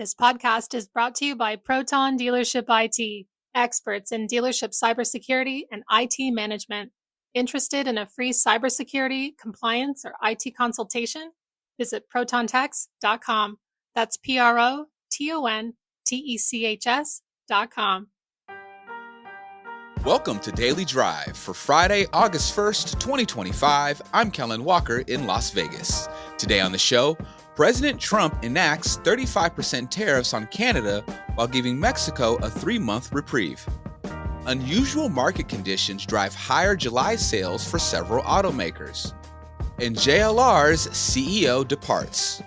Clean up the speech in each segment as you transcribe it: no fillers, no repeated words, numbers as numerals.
This podcast is brought to you by Proton Dealership IT, experts in dealership cybersecurity and IT management. Interested in a free cybersecurity, compliance, or IT consultation? Visit protontex.com. That's PROTONTECHS.com. Welcome to Daily Drive for Friday, August 1st, 2025. I'm Kellen Walker in Las Vegas. Today on the show, President Trump enacts 35% tariffs on Canada while giving Mexico a 3-month reprieve. Unusual market conditions drive higher July sales for several automakers. And JLR's CEO departs.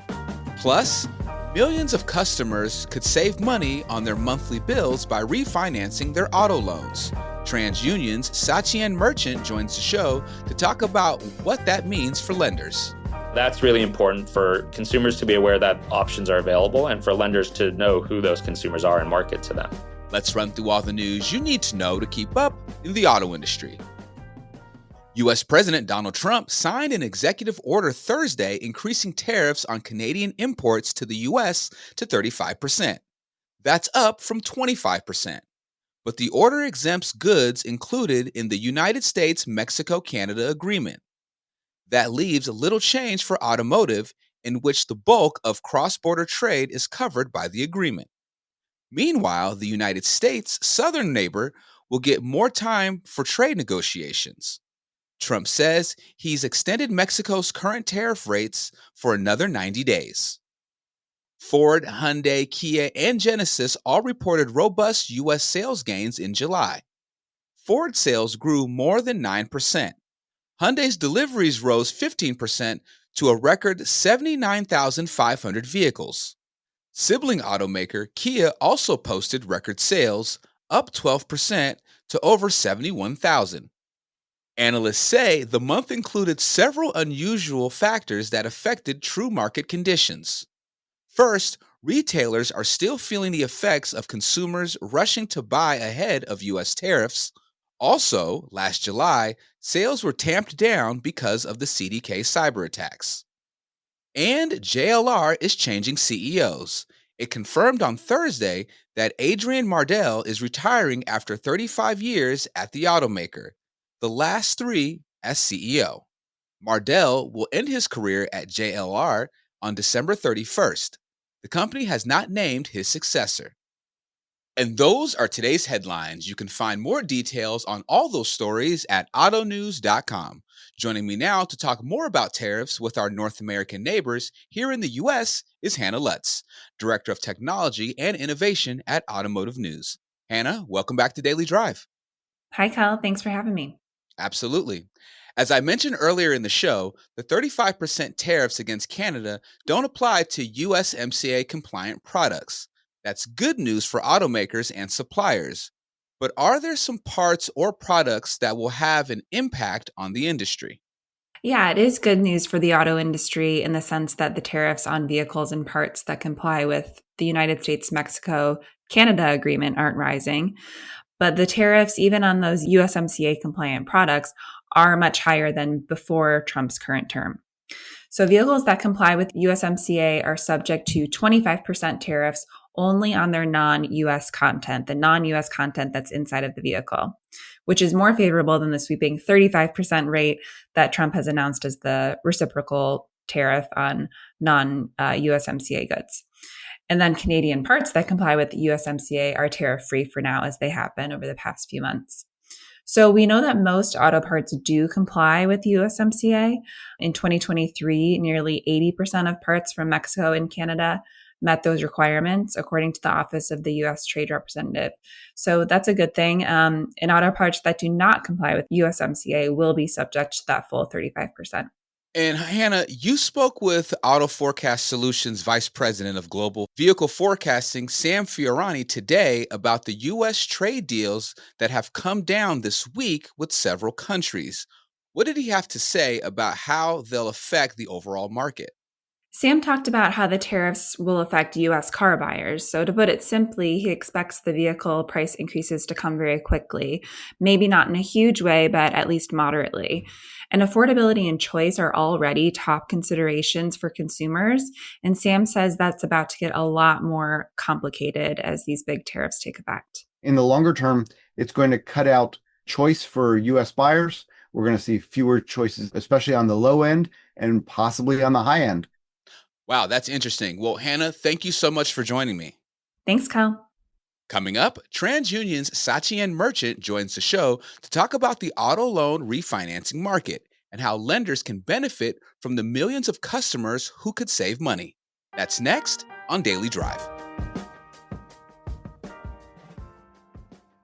Plus, millions of customers could save money on their monthly bills by refinancing their auto loans. TransUnion's Satyen Merchant joins the show to talk about what that means for lenders. That's really important for consumers to be aware that options are available and for lenders to know who those consumers are and market to them. Let's run through all the news you need to know to keep up in the auto industry. U.S. President Donald Trump signed an executive order Thursday increasing tariffs on Canadian imports to the U.S. to 35%. That's up from 25%. But the order exempts goods included in the United States-Mexico-Canada agreement. That leaves a little change for automotive, in which the bulk of cross-border trade is covered by the agreement. Meanwhile, the United States' southern neighbor will get more time for trade negotiations. Trump says he's extended Mexico's current tariff rates for another 90 days. Ford, Hyundai, Kia, and Genesis all reported robust U.S. sales gains in July. Ford sales grew more than 9%. Hyundai's deliveries rose 15% to a record 79,500 vehicles. Sibling automaker Kia also posted record sales, up 12% to over 71,000. Analysts say the month included several unusual factors that affected true market conditions. First, retailers are still feeling the effects of consumers rushing to buy ahead of U.S. tariffs. Also, last July, sales were tamped down because of the CDK cyber attacks. And JLR is changing CEOs. It confirmed on Thursday that Adrian Mardell is retiring after 35 years at the automaker, the last 3 as CEO. Mardell will end his career at JLR on December 31st. The company has not named his successor. And those are today's headlines. You can find more details on all those stories at autonews.com. Joining me now to talk more about tariffs with our North American neighbors here in the U.S. is Hannah Lutz, Director of Technology and Innovation at Automotive News. Hannah, welcome back to Daily Drive. Hi, Kyle. Thanks for having me. Absolutely. As I mentioned earlier in the show, the 35% tariffs against Canada don't apply to USMCA-compliant products. That's good news for automakers and suppliers. But are there some parts or products that will have an impact on the industry? Yeah, it is good news for the auto industry in the sense that the tariffs on vehicles and parts that comply with the United States-Mexico-Canada agreement aren't rising. But the tariffs, even on those USMCA-compliant products, are much higher than before Trump's current term. So vehicles that comply with USMCA are subject to 25% tariffs only on their non-US content, the non-US content that's inside of the vehicle, which is more favorable than the sweeping 35% rate that Trump has announced as the reciprocal tariff on non-USMCA goods. And then Canadian parts that comply with USMCA are tariff-free for now, as they have been over the past few months. So we know that most auto parts do comply with USMCA. In 2023, nearly 80% of parts from Mexico and Canada met those requirements, according to the Office of the U.S. Trade Representative. So that's a good thing. And auto parts that do not comply with USMCA will be subject to that full 35%. And Hannah, you spoke with Auto Forecast Solutions Vice President of Global Vehicle Forecasting, Sam Fiorani, today about the U.S. trade deals that have come down this week with several countries. What did he have to say about how they'll affect the overall market? Sam talked about how the tariffs will affect U.S. car buyers. So, to put it simply, he expects the vehicle price increases to come very quickly, maybe not in a huge way, but at least moderately. And affordability and choice are already top considerations for consumers. And Sam says that's about to get a lot more complicated as these big tariffs take effect. In the longer term, it's going to cut out choice for US buyers. We're going to see fewer choices, especially on the low end and possibly on the high end. Wow, that's interesting. Well, Hannah, thank you so much for joining me. Thanks, Kyle. Coming up, TransUnion's Satyen Merchant joins the show to talk about the auto loan refinancing market and how lenders can benefit from the millions of customers who could save money. That's next on Daily Drive.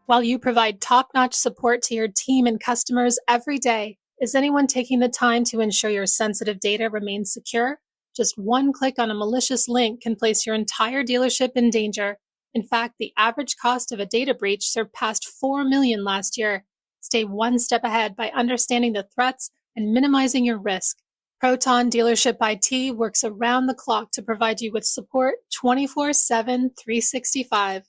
While you provide top-notch support to your team and customers every day, is anyone taking the time to ensure your sensitive data remains secure? Just one click on a malicious link can place your entire dealership in danger. In fact, the average cost of a data breach surpassed $4 million last year. Stay one step ahead by understanding the threats and minimizing your risk. Proton Dealership IT works around the clock to provide you with support 24/7, 365.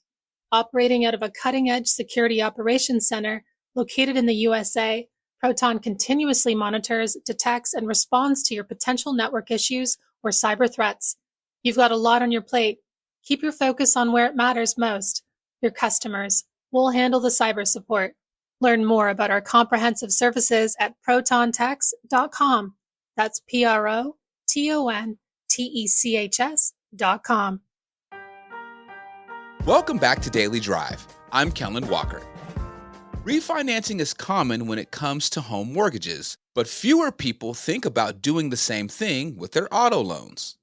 Operating out of a cutting-edge security operations center located in the USA, Proton continuously monitors, detects, and responds to your potential network issues or cyber threats. You've got a lot on your plate. Keep your focus on where it matters most, your customers. We'll handle the cyber support. Learn more about our comprehensive services at protontex.com. That's PROTONTECHS.com. Welcome back to Daily Drive. I'm Kellen Walker. Refinancing is common when it comes to home mortgages, but fewer people think about doing the same thing with their auto loans.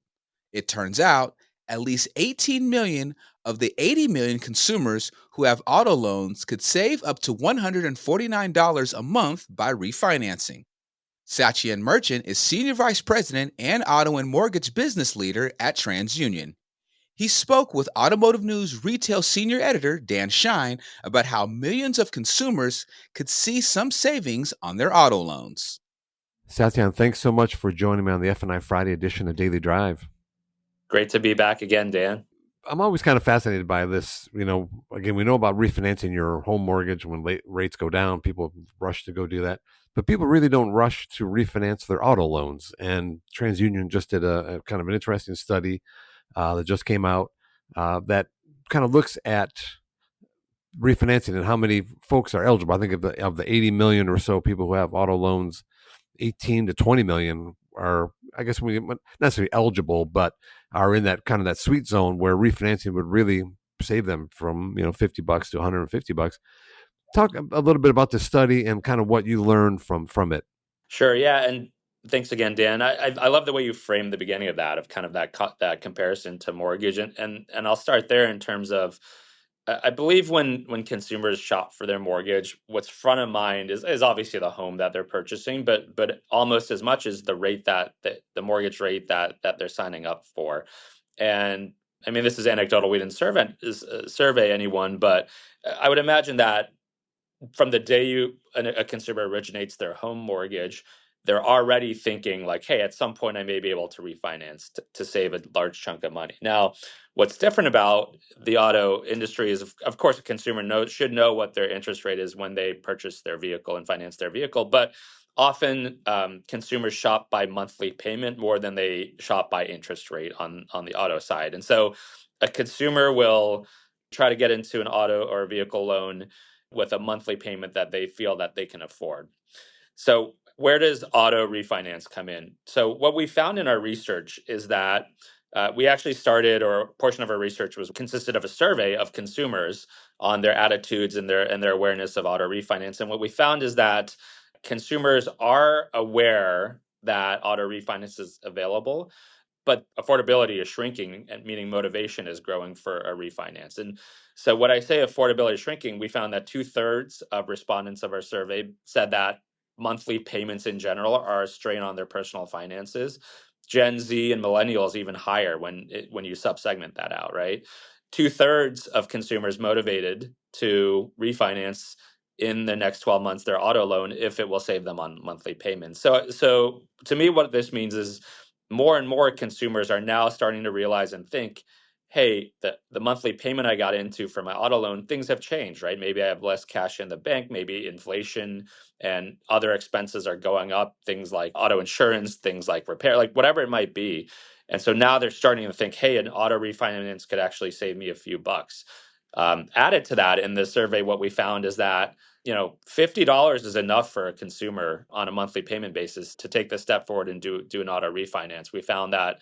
It turns out at least 18 million of the 80 million consumers who have auto loans could save up to $149 a month by refinancing. Satyen Merchant is Senior Vice President and Auto and Mortgage Business Leader at TransUnion. He spoke with Automotive News Retail Senior Editor Dan Shine about how millions of consumers could see some savings on their auto loans. Satyan, thanks so much for joining me on the F&I Friday edition of Daily Drive. Great to be back again, Dan. I'm always kind of fascinated by this. Again, we know about refinancing your home mortgage when rates go down. People rush to go do that. But people really don't rush to refinance their auto loans. And TransUnion just did a kind of an interesting study that just came out that kind of looks at refinancing and how many folks are eligible. I think of the 80 million or so people who have auto loans, 18 to 20 million are, I guess, not necessarily eligible, but are in that kind of that sweet zone where refinancing would really save them from $50 to $150. Talk a little bit about the study and kind of what you learned from it. Sure, yeah, and thanks again, Dan. I love the way you framed the beginning of that, of kind of that comparison to mortgage, and I'll start there in terms of I believe when consumers shop for their mortgage, what's front of mind is obviously the home that they're purchasing, but almost as much as the rate that the mortgage rate that they're signing up for. And I mean, this is anecdotal. We didn't survey anyone, but I would imagine that from the day a consumer originates their home mortgage, they're already thinking like, hey, at some point I may be able to refinance to save a large chunk of money. Now, what's different about the auto industry is, of course, a consumer should know what their interest rate is when they purchase their vehicle and finance their vehicle. But often consumers shop by monthly payment more than they shop by interest rate on the auto side. And so a consumer will try to get into an auto or a vehicle loan with a monthly payment that they feel that they can afford. So where does auto refinance come in? So what we found in our research is that we actually started, or a portion of our research consisted of a survey of consumers on their attitudes and their awareness of auto refinance. And what we found is that consumers are aware that auto refinance is available, but affordability is shrinking, and meaning motivation is growing for a refinance. And so when I say affordability is shrinking, we found that 2/3 of respondents of our survey said that monthly payments in general are a strain on their personal finances. Gen Z and millennials even higher when you subsegment that out, right? 2/3 of consumers motivated to refinance in the next 12 months their auto loan if it will save them on monthly payments. So to me, what this means is more and more consumers are now starting to realize and think, hey, the monthly payment I got into for my auto loan, things have changed, right? Maybe I have less cash in the bank, maybe inflation and other expenses are going up, things like auto insurance, things like repair, like whatever it might be. And so now they're starting to think, hey, an auto refinance could actually save me a few bucks. Added to that, in the survey, what we found is that $50 is enough for a consumer on a monthly payment basis to take the step forward and do an auto refinance. We found that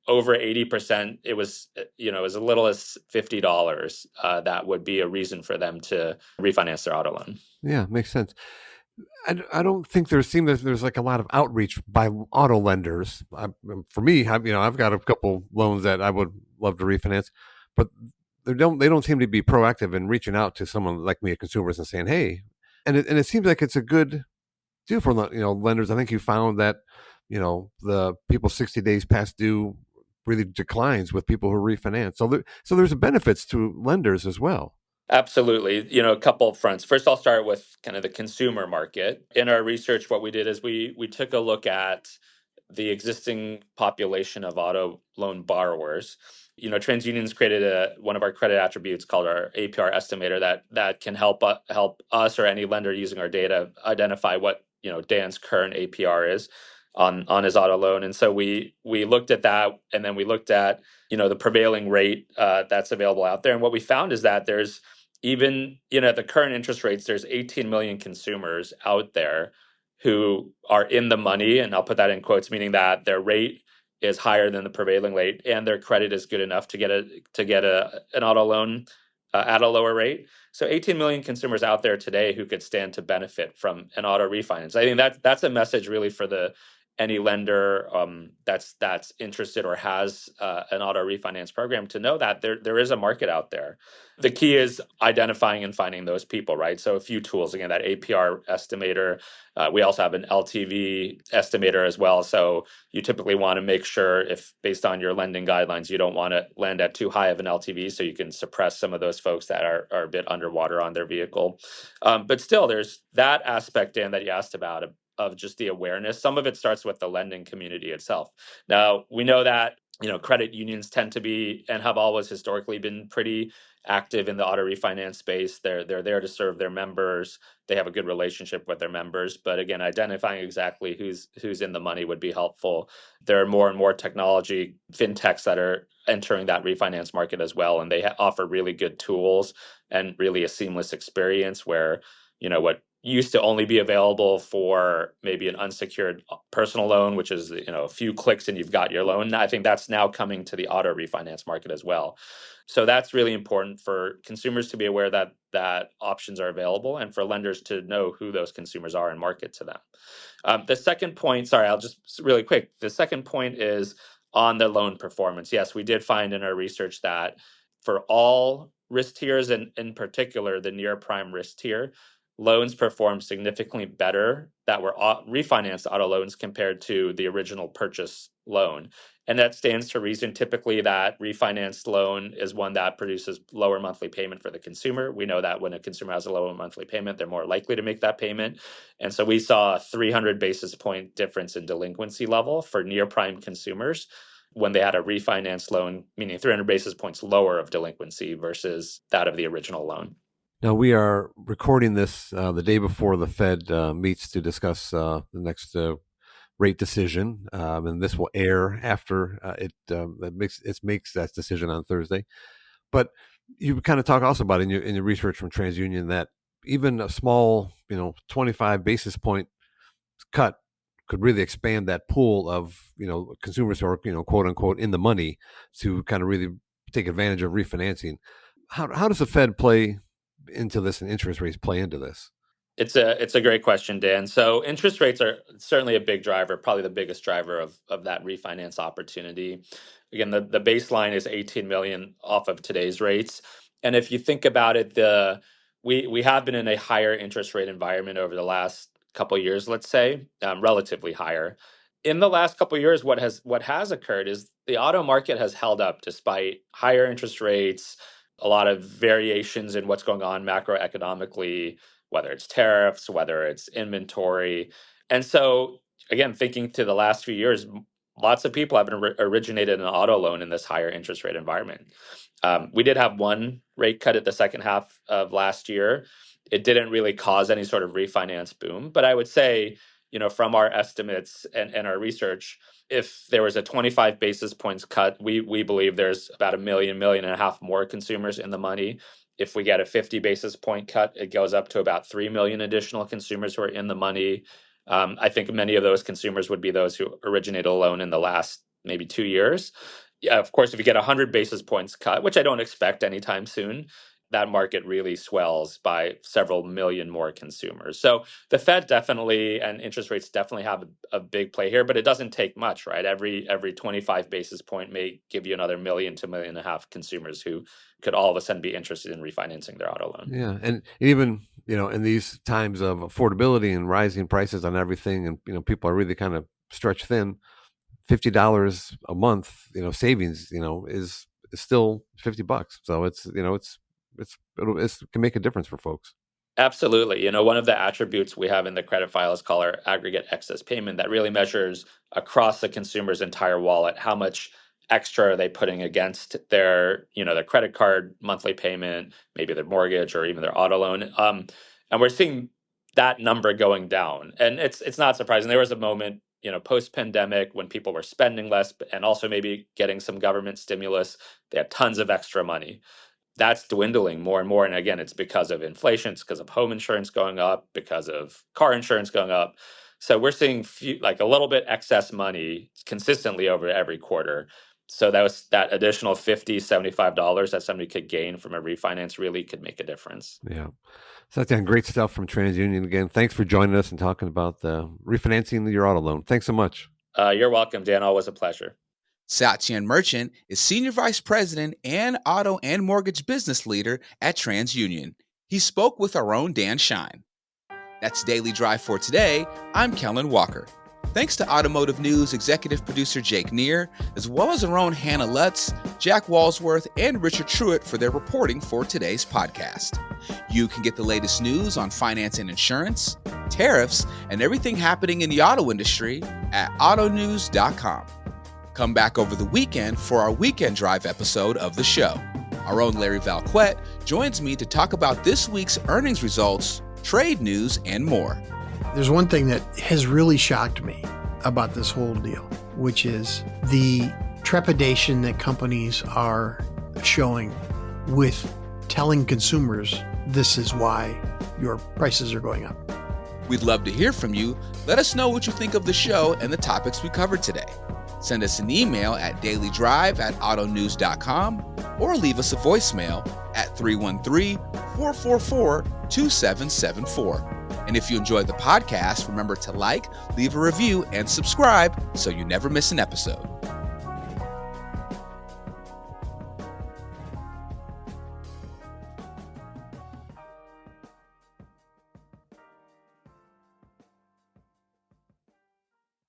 over 80%, it was as little as $50 that would be a reason for them to refinance their auto loan. Yeah, makes sense. I don't think there's like a lot of outreach by auto lenders. For me, I've got a couple loans that I would love to refinance, but they don't seem to be proactive in reaching out to someone like me, a consumers, and saying, hey. And it seems like it's a good deal for lenders. I think you found that the people 60 days past due really declines with people who refinance. So there's benefits to lenders as well. Absolutely. A couple of fronts. First, I'll start with kind of the consumer market. In our research, what we did is we took a look at the existing population of auto loan borrowers. TransUnion's created one of our credit attributes called our APR estimator that can help us or any lender using our data identify what Dan's current APR is on his auto loan. And so we looked at that, and then we looked at the prevailing rate that's available out there. And what we found is that there's even at the current interest rates, there's 18 million consumers out there who are in the money, and I'll put that in quotes, meaning that their rate is higher than the prevailing rate, and their credit is good enough to get an auto loan at a lower rate. So 18 million consumers out there today who could stand to benefit from an auto refinance. I think that's a message really for any lender that's interested or has an auto refinance program to know that there is a market out there. The key is identifying and finding those people, right? So a few tools, again, that APR estimator. We also have an LTV estimator as well. So you typically want to make sure, if based on your lending guidelines, you don't want to lend at too high of an LTV, so you can suppress some of those folks that are a bit underwater on their vehicle. But still, there's that aspect, Dan, that you asked about of just the awareness. Some of it starts with the lending community itself. Now, we know that credit unions tend to be and have always historically been pretty active in the auto refinance space. They're there to serve their members. They have a good relationship with their members. But again, identifying exactly who's in the money would be helpful. There are more and more technology fintechs that are entering that refinance market as well, and they offer really good tools and really a seamless experience where what used to only be available for maybe an unsecured personal loan, which is a few clicks and you've got your loan. I think that's now coming to the auto refinance market as well. So that's really important for consumers to be aware that options are available, and for lenders to know who those consumers are and market to them. The second point, sorry, I'll just really quick. The second point is on the loan performance. Yes, we did find in our research that for all risk tiers, and in particular the near prime risk tier, loans perform significantly better that were refinanced auto loans compared to the original purchase loan. And that stands to reason typically that refinanced loan is one that produces lower monthly payment for the consumer. We know that when a consumer has a lower monthly payment, they're more likely to make that payment. And so we saw a 300 basis point difference in delinquency level for near prime consumers when they had a refinance loan, meaning 300 basis points lower of delinquency versus that of the original loan. Now, we are recording this the day before the Fed meets to discuss the next rate decision, and this will air after it makes that decision on Thursday. But you kind of talk also about in your research from TransUnion that even a small 25 basis point cut could really expand that pool of consumers who are quote unquote in the money to kind of really take advantage of refinancing. How does the Fed play into this, and interest rates play into this? It's a great question, Dan. So interest rates are certainly a big driver, probably the biggest driver of that refinance opportunity. Again, the baseline is 18 million off of today's rates. And if you think about it, we have been in a higher interest rate environment over the last couple of years, let's say, relatively higher. In the last couple of years, what has occurred is the auto market has held up despite higher interest rates, a lot of variations in what's going on macroeconomically, whether it's tariffs, whether it's inventory. And so, again, thinking to the last few years, lots of people have originated an auto loan in this higher interest rate environment. We did have one rate cut at the second half of last year. It didn't really cause any sort of refinance boom, but I would say, from our estimates and our research, if there was a 25 basis points cut, we believe there's about a million and a half more consumers in the money. If we get a 50 basis point cut, it goes up to about 3 million additional consumers who are in the money. I think many of those consumers would be those who originated a loan in the last maybe 2 years. Yeah, of course, if you get 100 basis points cut, which I don't expect anytime soon, that market really swells by several million more consumers. So the Fed definitely and interest rates definitely have a big play here, but it doesn't take much, right? Every 25 basis point may give you another million to 1.5 million consumers who could all of a sudden be interested in refinancing their auto loan. Yeah, and even in these times of affordability and rising prices on everything, and people are really kind of stretched thin. $50 a month, savings, is still $50. So it can make a difference for folks. Absolutely. One of the attributes we have in the credit file is called our aggregate excess payment that really measures across the consumer's entire wallet how much extra are they putting against their credit card monthly payment, maybe their mortgage or even their auto loan. And we're seeing that number going down. And it's not surprising. There was a moment, post-pandemic when people were spending less and also maybe getting some government stimulus. They had tons of extra money. That's dwindling more and more. And again, it's because of inflation, it's because of home insurance going up, because of car insurance going up. So we're seeing a little bit excess money consistently over every quarter. So that additional $50, $75 that somebody could gain from a refinance really could make a difference. Yeah. Satyan, great stuff from TransUnion again. Thanks for joining us and talking about refinancing your auto loan. Thanks so much. You're welcome, Dan. Always a pleasure. Satyan Merchant is Senior Vice President and Auto and Mortgage Business Leader at TransUnion. He spoke with our own Dan Shine. That's Daily Drive for today. I'm Kellen Walker. Thanks to Automotive News executive producer Jake Neer, as well as our own Hannah Lutz, Jack Walsworth, and Richard Truitt for their reporting for today's podcast. You can get the latest news on finance and insurance, tariffs, and everything happening in the auto industry at autonews.com. Come back over the weekend for our Weekend Drive episode of the show. Our own Larry Valquette joins me to talk about this week's earnings results, trade news, and more. There's one thing that has really shocked me about this whole deal, which is the trepidation that companies are showing with telling consumers this is why your prices are going up. We'd love to hear from you. Let us know what you think of the show and the topics we covered today. Send us an email at dailydrive@autonews.com or leave us a voicemail at 313-444-2774. And if you enjoyed the podcast, remember to like, leave a review, and subscribe so you never miss an episode.